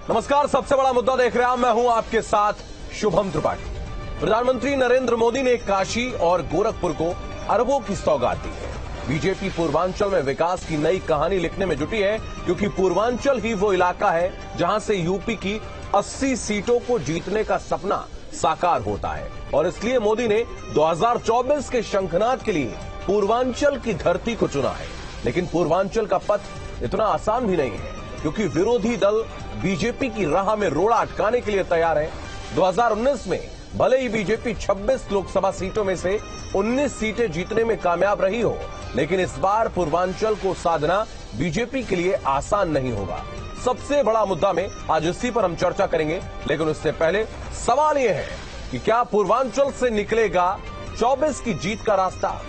नमस्कार, सबसे बड़ा मुद्दा देख रहे हैं, मैं हूं आपके साथ शुभम त्रिपाठी। प्रधानमंत्री नरेंद्र मोदी ने काशी और गोरखपुर को अरबों की सौगात दी है। बीजेपी पूर्वांचल में विकास की नई कहानी लिखने में जुटी है, क्योंकि पूर्वांचल ही वो इलाका है जहां से यूपी की 80 सीटों को जीतने का सपना साकार होता है। और इसलिए मोदी ने 2024 के शंखनाद के लिए पूर्वांचल की धरती को चुना है। लेकिन पूर्वांचल का पथ इतना आसान भी नहीं है, क्योंकि विरोधी दल बीजेपी की राह में रोड़ा अटकाने के लिए तैयार है। 2019 में भले ही बीजेपी 26 लोकसभा सीटों में से 19 सीटें जीतने में कामयाब रही हो, लेकिन इस बार पूर्वांचल को साधना बीजेपी के लिए आसान नहीं होगा। सबसे बड़ा मुद्दा में आज इसी पर हम चर्चा करेंगे, लेकिन उससे पहले सवाल यह है कि क्या पूर्वांचल से निकलेगा 24 की जीत का रास्ता?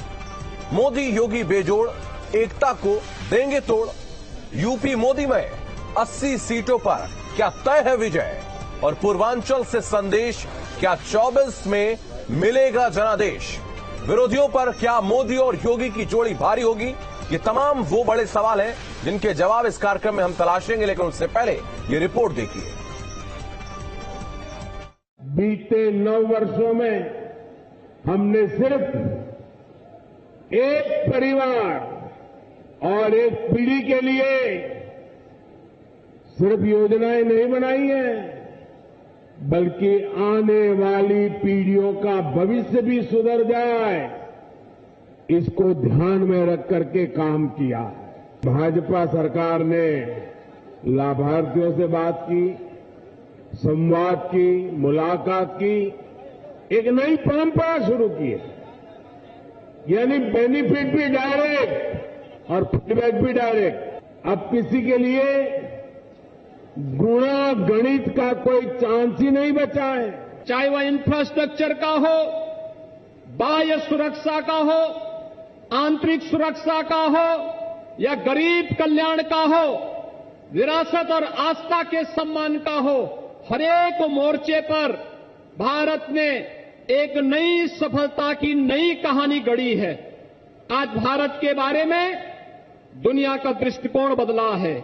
मोदी योगी बेजोड़ एकता को देंगे तोड़। यूपी मोदी में 80 सीटों पर क्या तय है विजय? और पूर्वांचल से संदेश, क्या 24 में मिलेगा जनादेश? विरोधियों पर क्या मोदी और योगी की जोड़ी भारी होगी? ये तमाम वो बड़े सवाल हैं जिनके जवाब इस कार्यक्रम में हम तलाशेंगे, लेकिन उससे पहले ये रिपोर्ट देखिए। बीते 9 वर्षों में हमने सिर्फ एक परिवार और एक पीढ़ी के लिए सिर्फ योजनाएं नहीं बनाई हैं, बल्कि आने वाली पीढ़ियों का भविष्य भी सुधर जाए, इसको ध्यान में रख करके काम किया है। भाजपा सरकार ने लाभार्थियों से बात की, संवाद की, मुलाकात की, एक नई परंपरा शुरू की है, यानी बेनिफिट भी डायरेक्ट और फीडबैक भी डायरेक्ट। अब किसी के लिए गुणा गणित का कोई चांस ही नहीं बचा है। चाहे वह इंफ्रास्ट्रक्चर का हो, बाह्य सुरक्षा का हो, आंतरिक सुरक्षा का हो या गरीब कल्याण का हो, विरासत और आस्था के सम्मान का हो, हरेक मोर्चे पर भारत ने एक नई सफलता की नई कहानी गढ़ी है। आज भारत के बारे में दुनिया का दृष्टिकोण बदला है।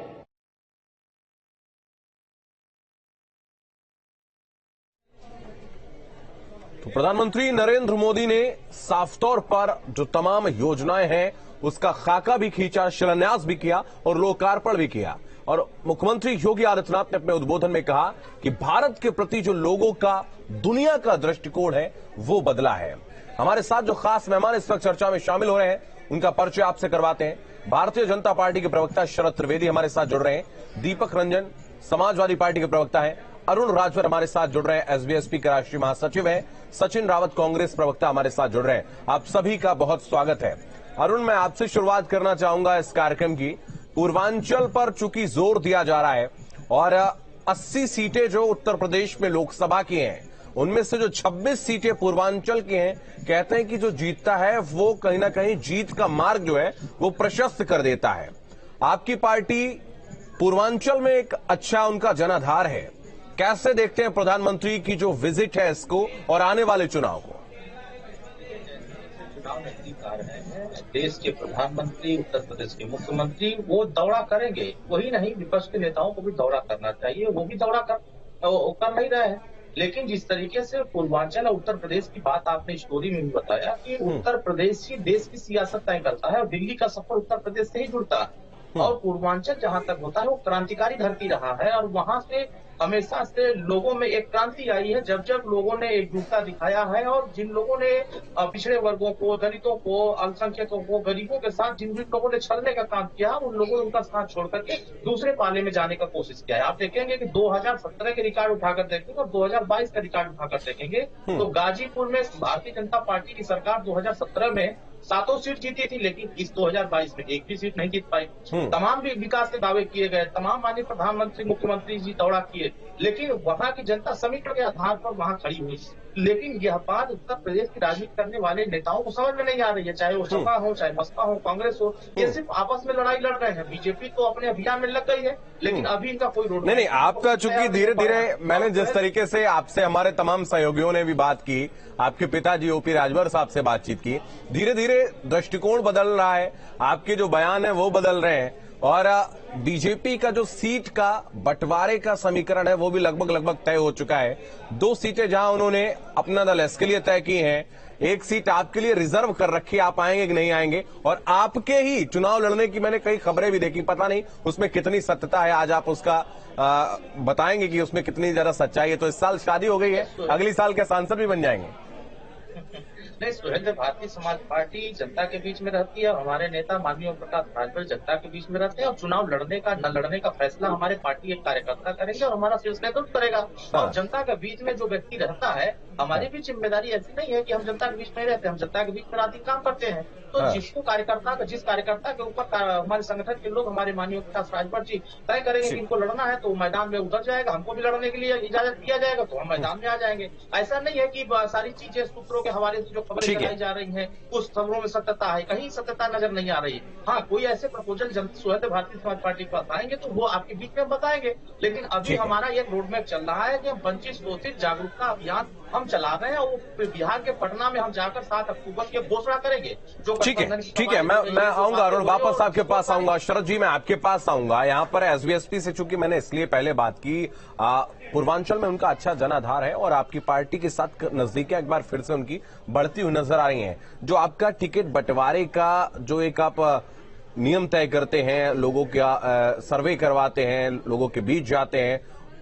तो प्रधानमंत्री नरेंद्र मोदी ने साफ तौर पर जो तमाम योजनाएं हैं उसका खाका भी खींचा, शिलान्यास भी किया और लोकार्पण भी किया। और मुख्यमंत्री योगी आदित्यनाथ ने अपने उद्बोधन में कहा कि भारत के प्रति जो लोगों का, दुनिया का दृष्टिकोण है वो बदला है। हमारे साथ जो खास मेहमान इस वक्त चर्चा में शामिल हो रहे हैं उनका परिचय आपसे करवाते हैं। भारतीय जनता पार्टी के प्रवक्ता शरद त्रिवेदी हमारे साथ जुड़ रहे हैं। दीपक रंजन समाजवादी पार्टी के प्रवक्ता हैं। अरुण राजभर हमारे साथ जुड़ रहे हैं, एसबीएसपी के राष्ट्रीय महासचिव हैं। सचिन रावत कांग्रेस प्रवक्ता हमारे साथ जुड़ रहे हैं। आप सभी का बहुत स्वागत है। अरुण, मैं आपसे शुरुआत करना चाहूंगा इस कार्यक्रम की। पूर्वांचल पर चूंकि जोर दिया जा रहा है और 80 सीटें जो उत्तर प्रदेश में लोकसभा की हैं, उनमें से जो 26 सीटें पूर्वांचल की हैं, कहते हैं कि जो जीतता है वो कहीं ना कहीं जीत का मार्ग जो है वो प्रशस्त कर देता है। आपकी पार्टी पूर्वांचल में एक अच्छा उनका जनाधार है। कैसे देखते हैं प्रधानमंत्री की जो विजिट है इसको और आने वाले चुनाव को? चुनाव नजदीक आ रहे हैं, देश के प्रधानमंत्री, उत्तर प्रदेश के मुख्यमंत्री वो दौरा करेंगे। वही नहीं, विपक्ष के नेताओं को भी दौरा करना चाहिए। वो भी दौरा कर नहीं रहे हैं। लेकिन जिस तरीके से पूर्वांचल और उत्तर प्रदेश की बात आपने स्टोरी में भी बताया कि उत्तर प्रदेश ही देश की सियासत तय करता है और दिल्ली का सफर उत्तर प्रदेश से ही जुड़ता है। और पूर्वांचल जहां तक होता है वो क्रांतिकारी धरती रहा है और वहां से हमेशा से लोगों में एक क्रांति आई है, जब जब लोगों ने एकजुटता दिखाया है। और जिन लोगों ने पिछड़े वर्गों को, दलितों को, अल्पसंख्यकों को, गरीबों के साथ जिन लोगों ने छलने का काम किया, उन लोगों ने उनका साथ छोड़ करके दूसरे पाले में जाने का कोशिश किया है। आप देखेंगे कि 2017 के रिकॉर्ड उठाकर देखेंगे और 2022 का रिकॉर्ड उठाकर देखेंगे तो गाजीपुर में भारतीय जनता पार्टी की सरकार 2017 में 7 सीट जीती थी, लेकिन इस 2022 में एक भी सीट नहीं जीत पाई। तमाम भी विकास के दावे किए गए, तमाम माननीय प्रधानमंत्री, मुख्यमंत्री जी दौरा किए, लेकिन वहां की जनता समीकरण के आधार पर वहां खड़ी हुई। लेकिन यह बात उत्तर प्रदेश की राजनीति करने वाले नेताओं को समझ में नहीं आ रही है, चाहे वो सपा हो, चाहे बसपा हो, कांग्रेस हो। ये सिर्फ आपस में लड़ाई लड़ रहे हैं। बीजेपी तो अपने अभियान में लग गई है, लेकिन अभी इनका कोई रोड नहीं। आपका चूंकि धीरे धीरे, मैंने जिस तरीके से आपसे, हमारे तमाम सहयोगियों ने भी बात की, आपके पिताजी ओपी राजभर साहब से बातचीत की, धीरे धीरे दृष्टिकोण बदल रहा है, आपके जो बयान है वो बदल रहे हैं और बीजेपी का जो सीट का बंटवारे का समीकरण है वो भी लगभग तय हो चुका है। 2 सीटें जहां उन्होंने अपना दल एस के लिए तय की हैं, 1 सीट आपके लिए रिजर्व कर रखी है, आप आएंगे कि नहीं आएंगे। और आपके ही चुनाव लड़ने की मैंने कई खबरें भी देखी, पता नहीं उसमें कितनी सत्यता है, आज आप उसका बताएंगे कि उसमें कितनी ज्यादा सच्चाई है। तो इस साल शादी हो गई है, अगली साल के सांसद भी बन जाएंगे। नहीं, सुहेल, भारतीय समाज पार्टी जनता के बीच में रहती है और हमारे नेता माननीय ओम प्रकाश राजभर जनता के बीच में रहते हैं और चुनाव लड़ने का न लड़ने का फैसला हमारे पार्टी एक कार्यकर्ता करेंगे और हमारा शीर्ष नेतृत्व करेगा। और जनता के बीच में जो व्यक्ति रहता है, हमारी भी जिम्मेदारी ऐसी नहीं है कि हम जनता के बीच में रहते हैं, हम जनता के बीच में रात काम करते हैं। तो जिस कार्यकर्ता के ऊपर हमारे संगठन के लोग, हमारे माननीय प्रकाश राजभर जी तय करेंगे कि इनको लड़ना है तो मैदान में उतर जाएगा, हमको भी लड़ने के लिए इजाजत दिया जाएगा तो हम मैदान में आ जाएंगे। ऐसा नहीं है कि सारी चीजें सूत्रों के हवाले से जो खबरें चलाई जा रही हैं उस खबरों में सत्यता है, कहीं सत्यता नजर नहीं आ रही। हाँ, कोई ऐसे प्रपोजल सुहेल भारतीय समाज पार्टी के पास आएंगे तो वो आपके बीच में बताएंगे, लेकिन अभी हमारा एक रोडमैप चल रहा है कि हम वंचित शोषित जागरूकता अभियान हम चला रहे हैं और बिहार के पटना में हम जाकर 7 अक्टूबर की घोषणा करेंगे। जो ठीक है, मैं आऊंगा अरुण, वापस आपके पास आऊंगा। शरद जी, मैं आपके पास आऊंगा। यहाँ पर एसबीएसपी से चूंकि मैंने इसलिए पहले बात की, पूर्वांचल में उनका अच्छा जनाधार है और आपकी पार्टी के साथ नजदीकियां एक बार फिर से उनकी बढ़ती हुई नजर आ रही हैं। जो आपका टिकट बंटवारे का जो एक आप नियम तय करते हैं, लोगों का सर्वे करवाते हैं, लोगों के बीच जाते हैं,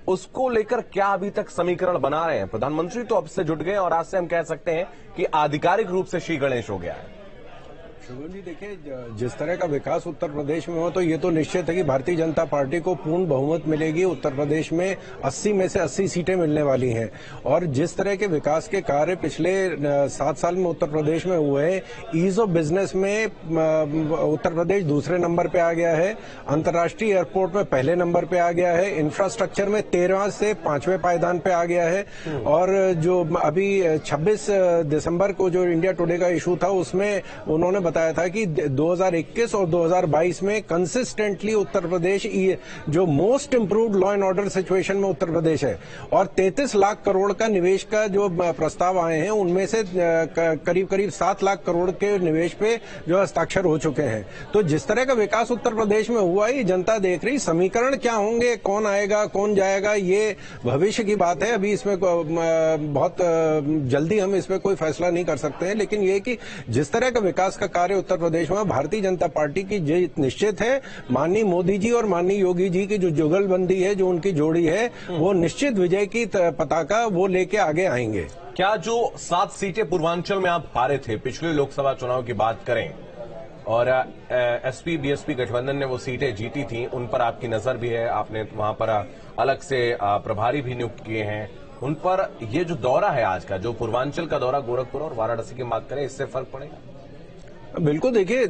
उसको लेकर क्या अभी तक समीकरण बना रहे हैं? प्रधानमंत्री तो अब से जुट गए और आज से हम कह सकते हैं कि आधिकारिक रूप से श्री गणेश हो गया है। शुभम जी, देखिए, जिस तरह का विकास उत्तर प्रदेश में हो तो ये तो निश्चित है कि भारतीय जनता पार्टी को पूर्ण बहुमत मिलेगी। उत्तर प्रदेश में 80 में से 80 सीटें मिलने वाली हैं और जिस तरह के विकास के कार्य पिछले 7 साल में उत्तर प्रदेश में हुए हैं, ईज ऑफ बिजनेस में उत्तर प्रदेश दूसरे नंबर पे आ गया है, अंतर्राष्ट्रीय एयरपोर्ट में पहले नंबर पे आ गया है, इंफ्रास्ट्रक्चर में 13 से 5वें पायदान पे आ गया है। और जो अभी 26 दिसंबर को जो इंडिया टुडे का इशू था उसमें उन्होंने बताया था कि 2021 और 2022 में कंसिस्टेंटली उत्तर प्रदेश जो most improved law and order situation में उत्तर प्रदेश है और 33 लाख करोड़ का निवेश का जो प्रस्ताव आए हैं उनमें से करीब 7 लाख करोड़ के निवेश पे जो हस्ताक्षर हो चुके हैं। तो जिस तरह का विकास उत्तर प्रदेश में हुआ है, जनता देख रही। समीकरण क्या होंगे, कौन आएगा कौन जाएगा, ये भविष्य की बात है। अभी इसमें बहुत जल्दी हम इसमें कोई फैसला नहीं कर सकते हैं, लेकिन ये कि जिस तरह का विकास का कार्य उत्तर प्रदेश में भारतीय जनता पार्टी की जीत निश्चित है। माननीय मोदी जी और माननीय योगी जी की जो जुगलबंदी है, जो उनकी जोड़ी है, वो निश्चित विजय की पताका वो लेके आगे आएंगे। क्या जो 7 सीटें पूर्वांचल में आप हारे थे, पिछले लोकसभा चुनाव की बात करें और एसपी बीएसपी गठबंधन ने वो सीटें जीती थी, उन पर आपकी नजर भी है, आपने वहां पर अलग से प्रभारी भी नियुक्त किए हैं, उन पर ये जो दौरा है आज का, जो पूर्वांचल का दौरा गोरखपुर और वाराणसी की बात करें, इससे फर्क पड़ेगा? बिल्कुल, देखिए,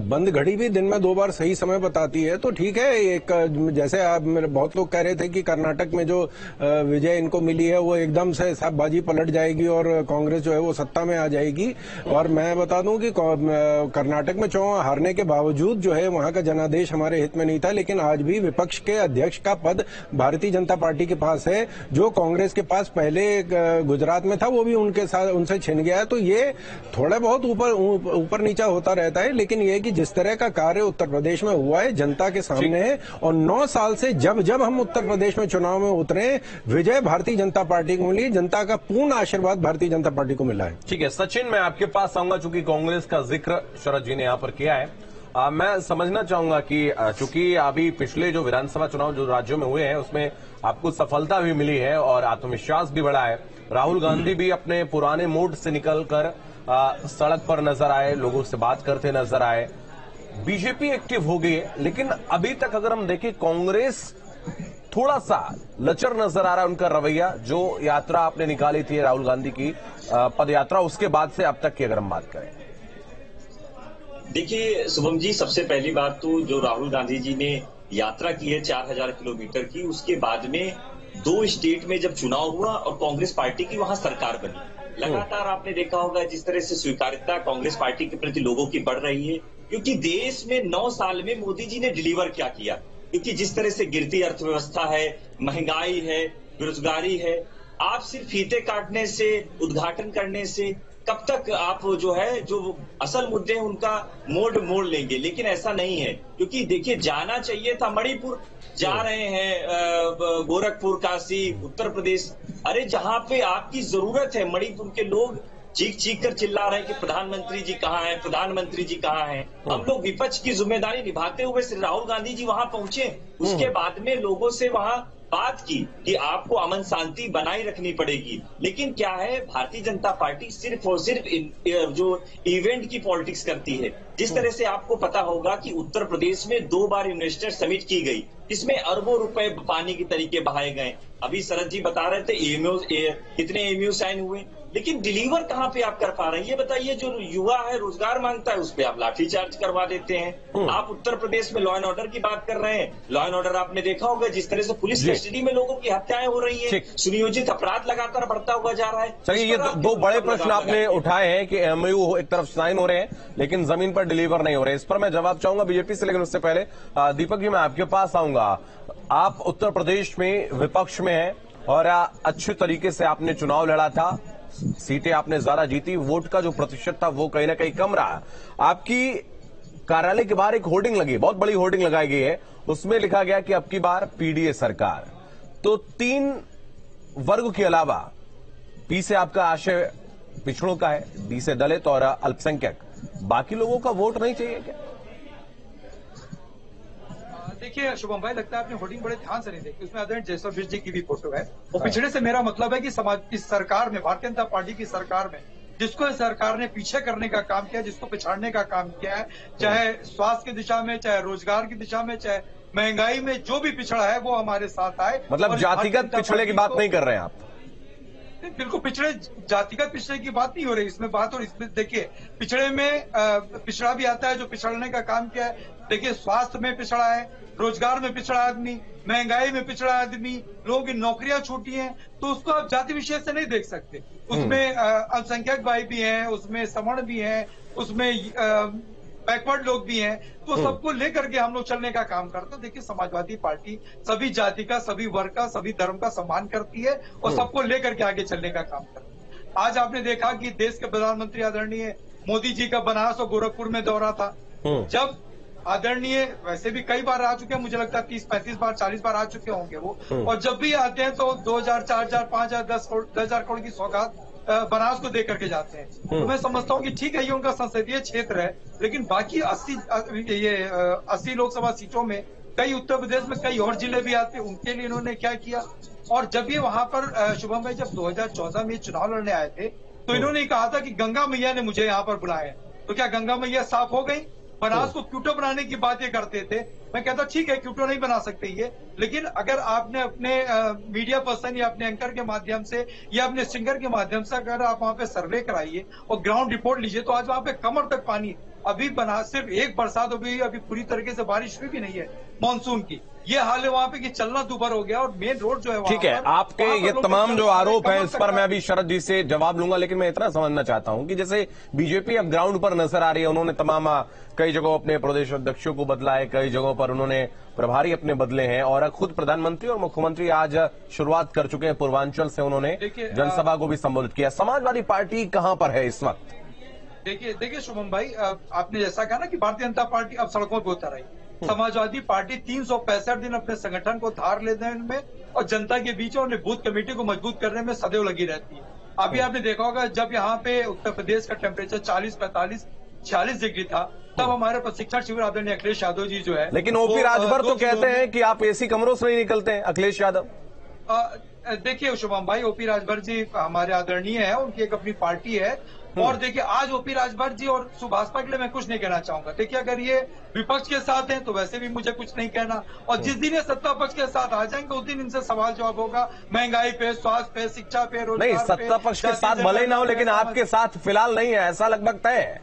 बंद घड़ी भी दिन में 2 बार सही समय बताती है। तो ठीक है, एक जैसे आप बहुत लोग कह रहे थे कि कर्नाटक में जो विजय इनको मिली है वो एकदम से सब बाजी पलट जाएगी और कांग्रेस जो है वो सत्ता में आ जाएगी। और मैं बता दूं कि कर्नाटक में चुनाव हारने के बावजूद जो है वहां का जनादेश हमारे हित में नहीं था, लेकिन आज भी विपक्ष के अध्यक्ष का पद भारतीय जनता पार्टी के पास है। जो कांग्रेस के पास पहले गुजरात में था वो भी उनसे छिन गया है। तो ये थोड़ा बहुत ऊपर नीचा होता रहता है, लेकिन यह कि जिस तरह का कार्य उत्तर प्रदेश में हुआ है जनता के सामने है और 9 साल से जब हम उत्तर प्रदेश में चुनाव में उतरे, विजय भारतीय जनता पार्टी को मिली, जनता का पूर्ण आशीर्वाद भारतीय जनता पार्टी को मिला है। ठीक है सचिन, मैं आपके पास आऊंगा, चूंकि कांग्रेस का जिक्र शरद जी ने यहां पर किया है। मैं समझना चाहूंगा कि चूंकि अभी पिछले जो विधानसभा चुनाव जो राज्यों में हुए हैं उसमें आपको सफलता भी मिली है और आत्मविश्वास भी बढ़ा है। राहुल गांधी भी अपने पुराने मोड से निकलकर सड़क पर नजर आए, लोगों से बात करते नजर आए, बीजेपी एक्टिव हो गई है। लेकिन अभी तक अगर हम देखें, कांग्रेस थोड़ा सा लचर नजर आ रहा है उनका रवैया। जो यात्रा आपने निकाली थी राहुल गांधी की पद यात्रा, उसके बाद से अब तक की अगर हम बात करें। देखिए शुभम जी, सबसे पहली बात तो जो राहुल गांधी जी ने यात्रा की है 4000 किलोमीटर की, उसके बाद में 2 स्टेट में जब चुनाव हुआ और कांग्रेस पार्टी की वहां सरकार बनी, लगातार आपने देखा होगा जिस तरह से स्वीकार्यता कांग्रेस पार्टी के प्रति लोगों की बढ़ रही है, क्योंकि देश में 9 साल में मोदी जी ने डिलीवर क्या किया। क्योंकि जिस तरह से गिरती अर्थव्यवस्था है, महंगाई है, बेरोजगारी है, आप सिर्फ फीते काटने से, उद्घाटन करने से कब तक आप जो है जो असल मुद्दे हैं उनका मोड़ लेंगे। लेकिन ऐसा नहीं है, क्योंकि देखिए जाना चाहिए था मणिपुर, जा रहे हैं गोरखपुर, काशी, उत्तर प्रदेश। अरे जहां पे आपकी जरूरत है, मणिपुर के लोग चीख कर चिल्ला रहे हैं कि प्रधानमंत्री जी कहाँ हैं, प्रधानमंत्री जी कहाँ हैं। हम लोग विपक्ष की जिम्मेदारी निभाते हुए श्री राहुल गांधी जी वहां पहुंचे, उसके बाद में लोगों से वहां बात की कि आपको अमन शांति बनाए रखनी पड़ेगी। लेकिन क्या है, भारतीय जनता पार्टी सिर्फ और सिर्फ जो इवेंट की पॉलिटिक्स करती है। जिस तरह से आपको पता होगा कि उत्तर प्रदेश में 2 बार इन्वेस्टर समिट की गई, इसमें अरबों रुपए पानी के तरीके बहाए गए। अभी शरद जी बता रहे थे कितने एमयू साइन हुए, लेकिन डिलीवर कहाँ पे आप कर पा रहे हैं ये बताइए। जो युवा है रोजगार मांगता है उस पर आप लाठीचार्ज करवा देते हैं। आप उत्तर प्रदेश में लॉ एंड ऑर्डर की बात कर रहे हैं, लॉ एंड ऑर्डर आपने देखा होगा जिस तरह से पुलिस कस्टडी में लोगों की हत्याएं हो रही है, सुनियोजित अपराध लगातार बढ़ता हुआ जा रहा है। चलिए, ये 2 बड़े प्रश्न आपने उठाए हैं कि एमओयू एक तरफ साइन हो रहे हैं लेकिन जमीन पर डिलीवर नहीं हो रहे। इस पर मैं जवाब चाहूंगा बीजेपी से, लेकिन उससे पहले दीपक जी मैं आपके पास आऊंगा। आप उत्तर प्रदेश में विपक्ष में हैं और अच्छे तरीके से आपने चुनाव लड़ा था, सीटें आपने ज्यादा जीती, वोट का जो प्रतिशत था वो कहीं ना कहीं कम रहा। आपकी कार्यालय के बाहर एक होर्डिंग लगी, बहुत बड़ी होर्डिंग लगाई गई है, उसमें लिखा गया कि अब की बार पीडीए सरकार। तो 3 वर्ग के अलावा पी से आपका आशय पिछड़ों का है, डी से दलित और अल्पसंख्यक, बाकी लोगों का वोट नहीं चाहिए क्या? देखिए शुभम भाई, लगता है आपने होर्डिंग बड़े ध्यान से नहीं देखी, उसमें आदरणीय जयस्वाल जी की भी फोटो है। वो पिछड़े से मेरा मतलब है कि समाज इस सरकार में, भारतीय जनता पार्टी की सरकार में जिसको इस सरकार ने पीछे करने का काम किया, जिसको पिछाड़ने का काम किया है, चाहे स्वास्थ्य की दिशा में, चाहे रोजगार की दिशा में, चाहे महंगाई में, जो भी पिछड़ा है वो हमारे साथ आए। मतलब जातिगत पिछड़े की बात नहीं कर रहे हैं आप? बिल्कुल पिछड़े, जातिगत पिछड़े की बात नहीं हो रही इसमें बात। और इसमें देखिए पिछड़े में पिछड़ा भी आता है जो पिछड़ने का काम किया है। देखिए स्वास्थ्य में पिछड़ा है, रोजगार में पिछड़ा आदमी, महंगाई में पिछड़ा आदमी, लोगों की नौकरियां छूटी हैं, तो उसको आप जाति विशेष से नहीं देख सकते। उसमें अल्पसंख्यक भाई भी हैं, उसमें सवर्ण भी हैं, उसमें बैकवर्ड लोग भी हैं, तो सबको लेकर के हम लोग चलने का काम करते हैं। देखिए समाजवादी पार्टी सभी जाति का, सभी वर्ग का, सभी धर्म का सम्मान करती है और सबको लेकर के आगे चलने का काम करती है। आज आपने देखा कि देश के प्रधानमंत्री आदरणीय मोदी जी का बनारस और गोरखपुर में दौरा था। जब आदरणीय वैसे भी कई बार आ चुके हैं, मुझे लगता है 30-35 बार 40 बार आ चुके होंगे वो, और जब भी आते हैं तो 2000, 4000, 5000, 10,000 करोड़ की सौगात बनारस को दे करके जाते हैं। तो मैं समझता हूँ कि ठीक है ये उनका संसदीय क्षेत्र है, लेकिन बाकी 80 लोकसभा सीटों में कई उत्तर प्रदेश में कई और जिले भी आते हैं, उनके लिए इन्होंने क्या किया। और जब ये वहां पर शुभम भाई जब 2014 में चुनाव लड़ने आए थे तो इन्होंने कहा था कि गंगा मैया ने मुझे यहाँ पर बुलाया। तो क्या गंगा मैया साफ हो गई? बनारस को क्यूटो बनाने की बातें करते थे। मैं कहता ठीक है क्यूटो नहीं बना सकते ये, लेकिन अगर आपने अपने मीडिया पर्सन या अपने एंकर के माध्यम से या अपने सिंगर के माध्यम से अगर आप वहां पे सर्वे कराइए और ग्राउंड रिपोर्ट लीजिए तो आज वहां पे कमर तक पानी। अभी सिर्फ एक बरसात हुई, अभी पूरी तरीके से बारिश हुई भी नहीं है मानसून की। ये हाल है वहां पे कि चलना दूभर हो गया और मेन रोड जो है ठीक है। आपके ये तमाम जो आरोप हैं इस पर मैं अभी शरद जी से जवाब लूंगा, लेकिन मैं इतना समझना चाहता हूं कि जैसे बीजेपी अब ग्राउंड पर नजर आ रही है, उन्होंने तमाम कई जगहों अपने प्रदेश अध्यक्षों को बदला है, कई जगहों पर उन्होंने प्रभारी अपने बदले हैं और खुद प्रधानमंत्री और मुख्यमंत्री आज शुरुआत कर चुके हैं। पूर्वांचल से उन्होंने जनसभा को भी संबोधित किया। समाजवादी पार्टी कहां पर है इस वक्त? देखिए शुभम भाई, आपने जैसा कहा ना कि भारतीय जनता पार्टी अब सड़कों पर उतर आई। समाजवादी पार्टी 365 दिन अपने संगठन को धार लेने में और जनता के बीच और बूथ कमेटी को मजबूत करने में सदैव लगी रहती है। अभी आपने देखा होगा जब यहाँ पे उत्तर प्रदेश का टेम्परेचर 40, 45, 46 डिग्री था, तब हमारे प्रशिक्षण शिविर आदरणीय अखिलेश यादव जी जो है, लेकिन ओपी राजभर तो कहते हैं कि आप एसी कमरों से नहीं निकलते हैं। अखिलेश यादव देखिए शुभम भाई, ओपी राजभर जी हमारे आदरणीय है, उनकी एक अपनी पार्टी है। और देखिए आज ओपी राजभर जी और सुभाषपा के लिए मैं कुछ नहीं कहना चाहूंगा। देखिए अगर ये विपक्ष के साथ हैं तो वैसे भी मुझे कुछ नहीं कहना, और जिस दिन ये सत्ता पक्ष के साथ आ जाएंगे उस दिन इनसे सवाल जवाब होगा महंगाई पे, स्वास्थ्य पे, शिक्षा पे, रोजगार पे। नहीं, सत्ता पक्ष के साथ भले ही ना हो, लेकिन आपके साथ फिलहाल नहीं है, ऐसा लगभग तय है।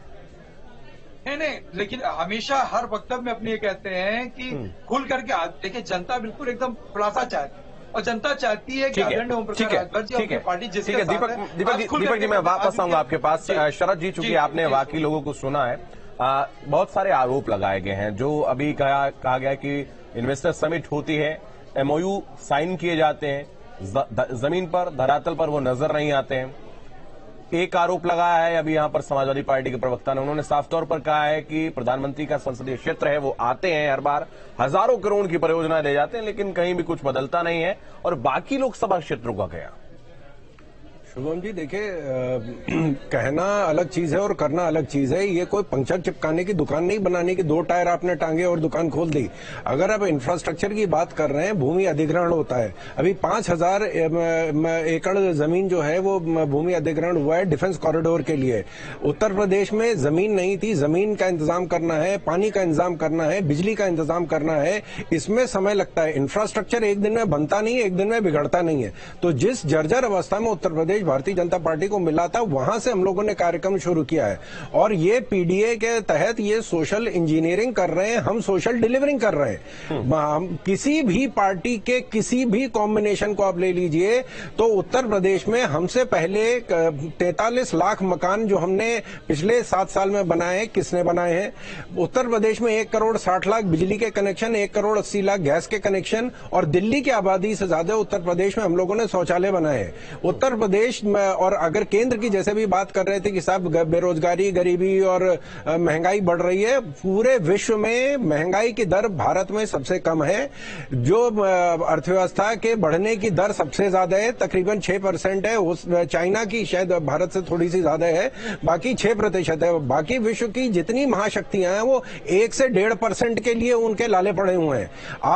नहीं, लेकिन हमेशा हर वक्तव्य में अपने ये कहते हैं कि खुल करके देखिए जनता बिल्कुल एकदम खुलासा चाहती है और जनता चाहती है कि आदरणीय ओम प्रकाश राजभर जी अपनी पार्टी जिसके साथ है। दीपक जी मैं वापस आऊंगा आपके पास। शरद जी, चूंकि आपने बाकी लोगों को सुना है, बहुत सारे आरोप लगाए गए हैं। जो अभी कहा गया कि इन्वेस्टर समिट होती है, एमओयू साइन किए जाते हैं, जमीन पर धरातल पर वो नजर नहीं आते हैं। एक आरोप लगाया है अभी यहां पर समाजवादी पार्टी के प्रवक्ता ने, उन्होंने साफ तौर पर कहा है कि प्रधानमंत्री का संसदीय क्षेत्र है, वो आते हैं हर बार, हजारों करोड़ की परियोजनाएं ले जाते हैं, लेकिन कहीं भी कुछ बदलता नहीं है। और बाकी लोकसभा क्षेत्रों का क्या? शुभम जी देखिए, कहना अलग चीज है और करना अलग चीज है। ये कोई पंक्चर चिपकाने की दुकान नहीं बनाने की, 2 टायर आपने टांगे और दुकान खोल दी। अगर आप इंफ्रास्ट्रक्चर की बात कर रहे हैं, भूमि अधिग्रहण होता है। अभी 5000 एकड़ जमीन जो है वो भूमि अधिग्रहण हुआ है डिफेंस कॉरिडोर के लिए। उत्तर प्रदेश में जमीन नहीं थी, जमीन का इंतजाम करना है, पानी का इंतजाम करना है, बिजली का इंतजाम करना है, इसमें समय लगता है। इंफ्रास्ट्रक्चर एक दिन में बनता नहीं है, एक दिन में बिगड़ता नहीं है। तो जिस जर्जर अवस्था में उत्तर प्रदेश भारतीय जनता पार्टी को मिला था, वहां से हम लोगों ने कार्यक्रम शुरू किया है। और ये पीडीए के तहत ये सोशल इंजीनियरिंग कर रहे हैं, हम सोशल डिलीवरिंग कर रहे हैं। किसी भी पार्टी के किसी भी कॉम्बिनेशन को आप ले लीजिए, तो उत्तर प्रदेश में हमसे पहले 43 लाख मकान जो हमने पिछले 7 साल में बनाए, किसने बनाए हैं? उत्तर प्रदेश में 1 करोड़ 60 लाख बिजली के कनेक्शन, 1 करोड़ 80 लाख गैस के कनेक्शन, और दिल्ली की आबादी से ज्यादा उत्तर प्रदेश में हम लोगों ने शौचालय बनाए। उत्तर प्रदेश में, और अगर केंद्र की जैसे भी बात कर रहे थे कि साहब बेरोजगारी, गरीबी और महंगाई बढ़ रही है, पूरे विश्व में महंगाई की दर भारत में सबसे कम है। जो अर्थव्यवस्था के बढ़ने की दर सबसे ज्यादा है, तकरीबन 6% है। उस चाइना की शायद भारत से थोड़ी सी ज्यादा है, बाकी 6% है। बाकी विश्व की जितनी महाशक्तियां हैं वो 1 से 1.5% के लिए उनके लाले पड़े हुए हैं।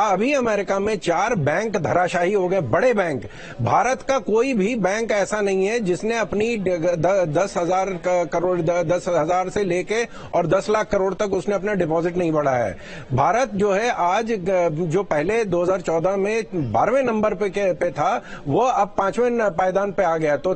अभी अमेरिका में 4 बैंक धराशायी हो गए, बड़े बैंक। भारत का कोई भी बैंक ऐसा नहीं है जिसने अपनी 10,000 करोड़ 10,000 से लेके और 10 लाख करोड़ तक उसने अपना डिपॉजिट नहीं बढ़ाया है। भारत जो है आज, जो पहले 2014 में 12वें नंबर पे था, वो अब 5वें पायदान पे आ गया। तो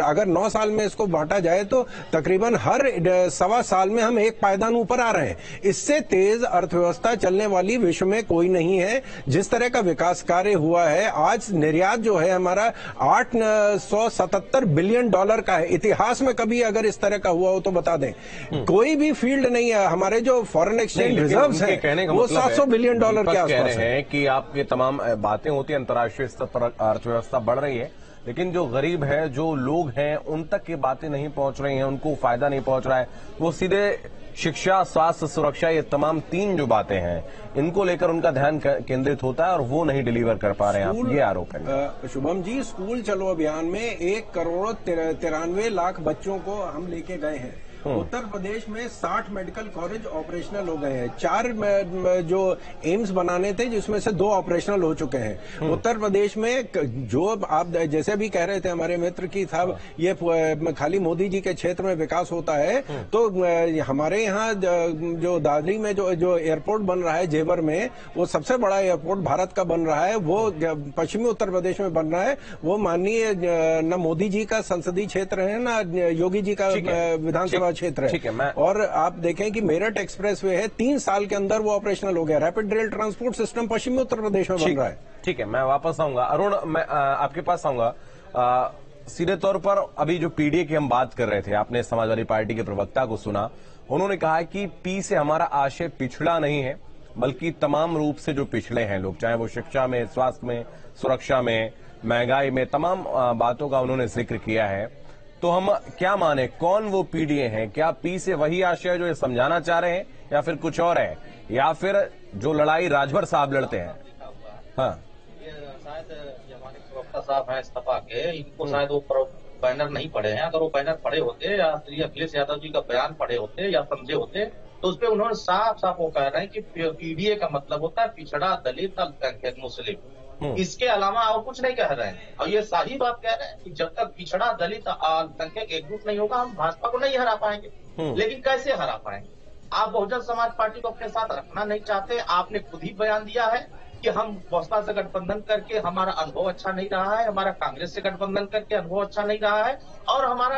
अगर 9 साल में इसको बांटा जाए तो तकरीबन हर 1.25 साल में हम 1 पायदान ऊपर आ रहे हैं। इससे तेज अर्थव्यवस्था चलने वाली विश्व में कोई नहीं है। जिस तरह का विकास कार्य हुआ है, आज निर्यात जो है हमारा 877 बिलियन डॉलर का है। इतिहास में कभी अगर इस तरह का हुआ हो तो बता दें। कोई भी फील्ड नहीं है। हमारे जो फॉरेन एक्सचेंज रिजर्व्स हैं वो 700 बिलियन डॉलर के आसपास है। कि आपकी तमाम बातें होती हैं, अंतर्राष्ट्रीय स्तर पर अर्थव्यवस्था बढ़ रही है, लेकिन जो गरीब है, जो लोग हैं, उन तक ये बातें नहीं पहुंच रही हैं, उनको फायदा नहीं पहुंच रहा है। वो सीधे शिक्षा, स्वास्थ्य, सुरक्षा, ये तमाम 3 जो बातें हैं, इनको लेकर उनका ध्यान केंद्रित होता है और वो नहीं डिलीवर कर पा रहे हैं। आप ये आरोप है। शुभम जी, स्कूल चलो अभियान में 1 करोड़ 93 लाख बच्चों को हम लेके गए हैं। उत्तर प्रदेश में 60 मेडिकल कॉलेज ऑपरेशनल हो गए हैं। 4 जो एम्स बनाने थे जिसमें से 2 ऑपरेशनल हो चुके हैं। उत्तर प्रदेश में जो आप जैसे भी कह रहे थे हमारे मित्र की साहब, ये खाली मोदी जी के क्षेत्र में विकास होता है, तो हमारे यहाँ जो दादरी में जो एयरपोर्ट बन रहा है जेवर में, वो सबसे बड़ा एयरपोर्ट भारत का बन रहा है। वो पश्चिमी उत्तर प्रदेश में बन रहा है। वो माननीय न मोदी जी का संसदीय क्षेत्र है, न योगी जी का विधानसभा क्षेत्र है। ठीक है, और आप देखें कि मेरठ एक्सप्रेसवे है, 3 साल के अंदर वो ऑपरेशनल हो गया। रैपिड रेल ट्रांसपोर्ट सिस्टम पश्चिमी उत्तर प्रदेश में बन रहा है। ठीक है, मैं वापस आऊंगा। अरुण, मैं आपके पास आऊंगा। सीधे तौर पर अभी जो पीडीए की हम बात कर रहे थे, आपने समाजवादी पार्टी के प्रवक्ता को सुना। उन्होंने कहा कि पी से हमारा आशय पिछड़ा नहीं है, बल्कि तमाम रूप से जो पिछड़े हैं लोग, चाहे वो शिक्षा में, स्वास्थ्य में, सुरक्षा में, महंगाई में, तमाम बातों का उन्होंने जिक्र किया है। तो हम क्या माने, कौन वो पीडीए हैं? क्या पी से वही आशय जो ये समझाना चाह रहे हैं, या फिर कुछ और है, या फिर जो लड़ाई राजभर साहब लड़ते हैं? हाँ, ये शायद हमारे प्रवक्ता साहब हैं इस्तीफा के, इनको शायद वो बैनर नहीं पढ़े हैं। अगर वो बैनर पढ़े होते या श्री अखिलेश यादव जी का बयान पढ़े होते या समझे होते, तो उसपे उन्होंने साफ साफ वो कह रहे हैं कि पीडीए का मतलब होता है पिछड़ा, दलित, अल्पसंख्यक, मुस्लिम। इसके अलावा और कुछ नहीं कह रहे हैं। और ये सही बात कह रहे हैं कि जब तक पिछड़ा, दलित, अल्पसंख्यक एकजुट नहीं होगा, हम भाजपा को नहीं हरा पाएंगे। लेकिन कैसे हरा पाएंगे? आप बहुजन समाज पार्टी को अपने साथ रखना नहीं चाहते। आपने खुद ही बयान दिया है कि हम बसपा से गठबंधन करके हमारा अनुभव अच्छा नहीं रहा है, हमारा कांग्रेस से गठबंधन करके अनुभव अच्छा नहीं रहा है, और हमारा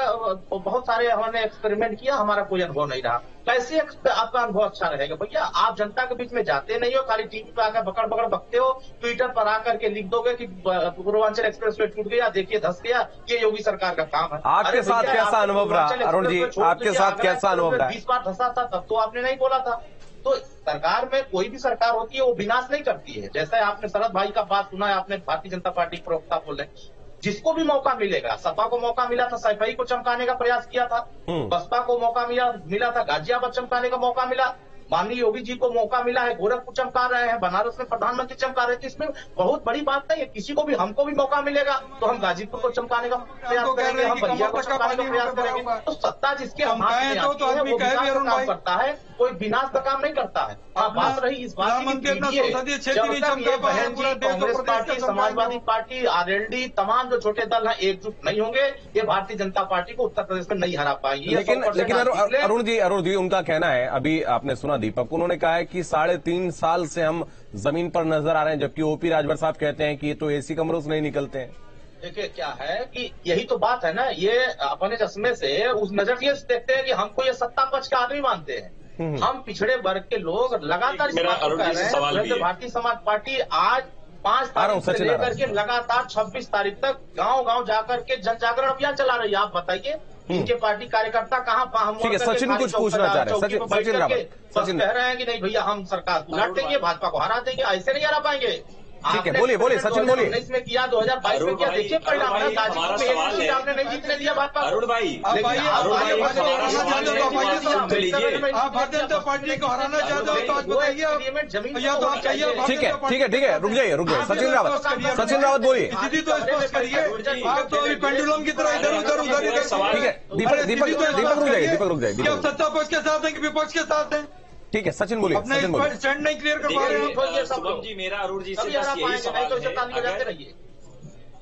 बहुत सारे हमने एक्सपेरिमेंट किया, हमारा कोई अनुभव नहीं रहा। कैसे आपका अनुभव अच्छा रहेगा? भैया, आप जनता के बीच में जाते नहीं हो, खाली टीवी पे आकर बकड़ बकड़ बकते हो, ट्विटर पर आकर के लिख दोगे कि पूर्वांचल एक्सप्रेस वे टूट गया, देखिए धंस गया, ये योगी सरकार का काम है। आपके साथ कैसा अनुभव रहा अरुण जी? आपके साथ कैसा अनुभव रहा? 20 बार धंसा था, तब तो आपने नहीं बोला था। तो सरकार में कोई भी सरकार होती है वो विनाश नहीं करती है। जैसे आपने शरद भाई का बात सुना है, आपने भारतीय जनता पार्टी प्रवक्ता बोले, जिसको भी मौका मिलेगा, सपा को मौका मिला था सैफई को चमकाने का प्रयास किया था, बसपा को मौका मिला था गाजियाबाद चमकाने का मौका मिला, माननीय योगी जी को मौका मिला है गोरखपुर चमका रहे हैं, बनारस में प्रधानमंत्री चमका रहे थे। इसमें बहुत बड़ी बात नहीं है, किसी को भी, हमको भी मौका मिलेगा तो हम गाजीपुर को चमकाने का प्रयास करेंगे, हम बलिया को चमकाने का प्रयास करेंगे। तो सत्ता जिसके हाथ में आती है वो विकास का काम करता है, कोई विनाश का काम नहीं करता है। बात रही इस बात की, Congress party, Samajwadi party, RLD, तमाम जो छोटे दल हैं एकजुट नहीं होंगे, ये भारतीय जनता पार्टी को उत्तर प्रदेश में नहीं हरा पाएगी। लेकिन अरुण जी उनका कहना है, अभी आपने सुना दीपक, उन्होंने कहा है कि 3.5 साल से हम जमीन पर नजर आ रहे हैं, जबकि ओपी राजभर साहब कहते हैं कि ये तो एसी कमरों से नहीं निकलते हैं। देखिए क्या है कि यही तो बात है ना, ये अपने चश्मे से उस नजरिए से देखते हैं कि हमको ये सत्ता पक्ष का आदमी मानते हैं। हम पिछड़े वर्ग के लोग लगातार इस बात को कह रहे हैं। भारतीय समाज पार्टी आज 5 तारीख से लेकर के लगातार 26 तारीख तक गांव-गांव जाकर के जन जागरण अभियान चला रही है। आप बताइए इनके पार्टी कार्यकर्ता कहाँ? ठीक है, सचिन कुछ पूछना चाह रहे हैं। सचिन कह रहे हैं कि नहीं भैया हम सरकार उलट देंगे, भाजपा को हरा देंगे, ऐसे नहीं हरा पाएंगे। ठीक है, बोलिए सचिन बोलिए। 2019 में किया, 2022 में किया, देखिए परिणाम आपने नहीं जीतने दिया भाजपा। अरुण भाई, आप भारतीय जनता पार्टी को हराना चाहते हो तो आज बताइए जमीन। ठीक है, रुक जाइए। सचिन रावत बोलिए। तो स्पष्ट करिए, आप तो अभी पेंडुलम की तरह इधर उधर ठीक है, दीपक रुक जाइए। सत्ता पक्ष के साथ हैं कि विपक्ष के साथ हैं? ठीक है, सचिन बोलिए। अपना स्टैंड नहीं क्लियर कर पा रहे हैं। शुभम जी, मेरा अरुण जी से बस यही सवाल है,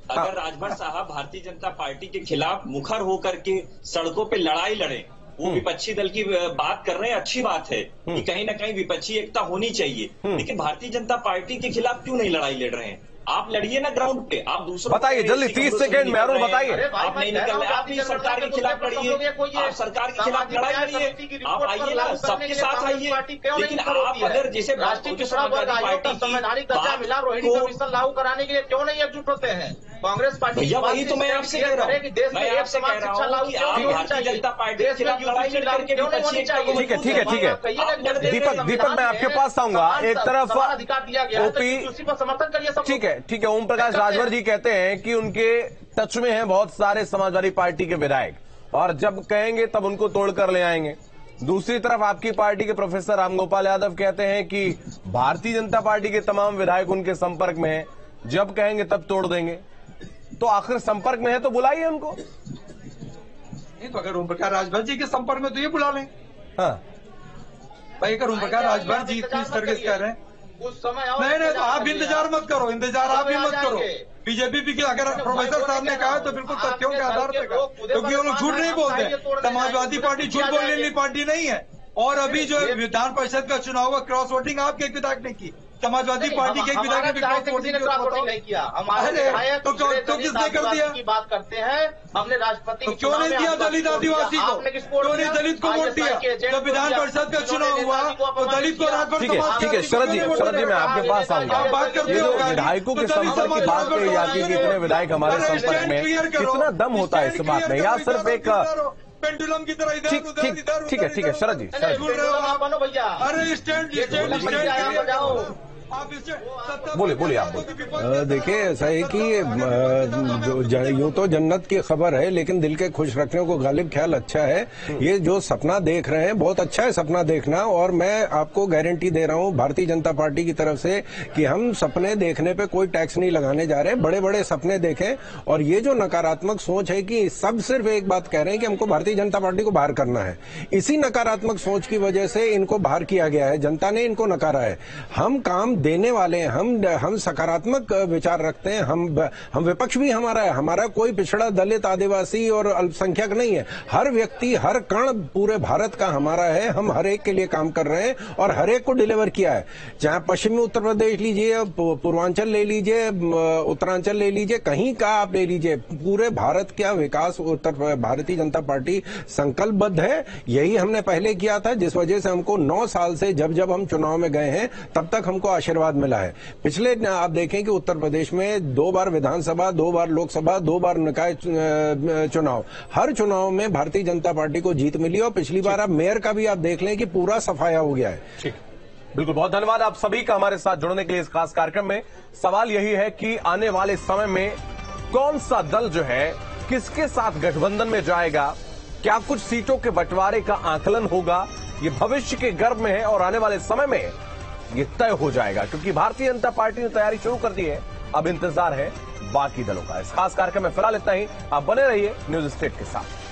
अगर राजभर साहब भारतीय जनता पार्टी के खिलाफ मुखर होकर के सड़कों पे लड़ाई लड़े, वो विपक्षी दल की बात कर रहे हैं, अच्छी बात है कि कहीं ना कहीं विपक्षी एकता होनी चाहिए, लेकिन भारतीय जनता पार्टी के खिलाफ क्यों नहीं लड़ाई लड़ रहे हैं? आप लड़िए ना ग्राउंड पे, आप दूसरों बताइए जल्दी 30 सेकंड में। अरुण बताइए। आप नहीं निकल रहे, आप भी सरकार के खिलाफ लड़िए, आप सरकार के खिलाफ लड़ाई लड़िए, आप आइए ना, सबके साथ आइए। लेकिन आप अगर जैसे राष्ट्रीय पिछड़ा वर्ग आयोग का संवैधानिक दर्जा मिला, रोहिणी कमीशन लागू कराने के लिए क्यों नहीं एकजुट होते हैं? कांग्रेस पार्टी भैया वही तो मैं आपसे कह रहा हूँ कि देश में एक समान शिक्षा लागू क्यों नहीं होनी चाहिए? जनता पार्टी के खिलाफ लड़ाई करके क्यों नहीं होनी चाहिए? ठीक है, दीपक मैं आपके पास आऊंगा। एक तरफ अधिकार दिया गया है, उसी पर समर्थन करिए। ठीक है, ओम प्रकाश राजभर जी कहते हैं कि उनके टच में हैं बहुत सारे समाजवादी पार्टी के विधायक, और जब कहेंगे तब उनको तोड़कर ले आएंगे। दूसरी तरफ आपकी पार्टी के प्रोफेसर रामगोपाल यादव कहते हैं कि भारतीय जनता पार्टी के तमाम विधायक उनके संपर्क में हैं, जब कहेंगे तब तोड़ देंगे। तो आखिर संपर्क में है तो बुलाइए उनको। नहीं तो अगर ओम प्रकाश राजभर जी के संपर्क में तो ये बुला लें। हाँ भाई, अगर ओम प्रकाश राजभर जी इस तरह से कह रहे हैं उस समय नहीं तो आप इंतजार मत करो, इंतजार आप भी मत करो। बीजेपी की अगर प्रोफेसर साहब ने कहा तो बिल्कुल तथ्यों के आधार पर कहा, क्योंकि वो लोग झूठ नहीं बोलते। समाजवादी पार्टी झूठ बोलने वाली पार्टी नहीं है। और अभी जो विधान परिषद का चुनाव हुआ, क्रॉस वोटिंग आपके एक विधायक ने की, समाजवादी पार्टी के एक विधायक ने क्रॉस वोटिंग नहीं किया। हमारे तो किसने कर दिया? की बात करते हैं, हमने राष्ट्रपति क्यों नहीं दिया दलित आदिवासी को? क्यों नहीं दलित को वोट दिया? जब विधान परिषद का चुनाव हुआ तो दलित को रात भर। ठीक है शरद जी मैं आपके पास आऊंगा। बात करते हो विधायकों के संपर्क की बात कही जाती है कि इतने विधायक हमारे संपर्क में, कितना दम होता है इस बात में? या सिर्फ एक पेंडुलम की तरह इधर ठीक है शरद जी बनो भैया। अरे स्टैंड बोलिए आप। देखिए ऐसा है कि यूं तो जन्नत की खबर है, लेकिन दिल के खुश रखने को गालिब ख्याल अच्छा है। ये जो सपना देख रहे हैं बहुत अच्छा है सपना देखना, और मैं आपको गारंटी दे रहा हूं भारतीय जनता पार्टी की तरफ से कि हम सपने देखने पे कोई टैक्स नहीं लगाने जा रहे हैं। बड़े बड़े सपने देखें, और ये जो नकारात्मक सोच है कि सब सिर्फ एक बात कह रहे हैं कि हमको भारतीय जनता पार्टी को बाहर करना है, इसी नकारात्मक सोच की वजह से इनको बाहर किया गया है। जनता ने इनको नकारा है। हम काम देने वाले हैं, हम सकारात्मक विचार रखते हैं। हम विपक्ष भी हमारा कोई पिछड़ा दलित आदिवासी और अल्पसंख्यक नहीं है। हर व्यक्ति हर कण पूरे भारत का हमारा है। हम हर एक के लिए काम कर रहे हैं और हर एक को डिलीवर किया है। चाहे पश्चिमी उत्तर प्रदेश लीजिए, पूर्वांचल ले लीजिए, उत्तरांचल ले लीजिए, कहीं का आप ले लीजिए, पूरे भारत का विकास भारतीय जनता पार्टी संकल्पबद्ध है। यही हमने पहले किया था, जिस वजह से हमको 9 साल से जब हम चुनाव में गए हैं तब तक हमको आशीर्वाद मिला है। पिछले आप देखें कि उत्तर प्रदेश में 2 बार विधानसभा, 2 बार लोकसभा, 2 बार निकाय चुनाव, हर चुनाव में भारतीय जनता पार्टी को जीत मिली। और पिछली बार आप मेयर का भी आप देख लें कि पूरा सफाया हो गया है। बिल्कुल, बहुत धन्यवाद आप सभी का हमारे साथ जुड़ने के लिए इस खास कार्यक्रम में। सवाल यही है कि आने वाले समय में कौन सा दल जो है किसके साथ गठबंधन में जाएगा, क्या कुछ सीटों के बंटवारे का आकलन होगा, ये भविष्य के गर्भ में है और आने वाले समय में ये तय हो जाएगा, क्योंकि भारतीय जनता पार्टी ने तैयारी शुरू कर दी है। अब इंतजार है बाकी दलों का। इस खास कार्यक्रम में फिलहाल इतना ही। आप बने रहिए न्यूज स्टेट के साथ।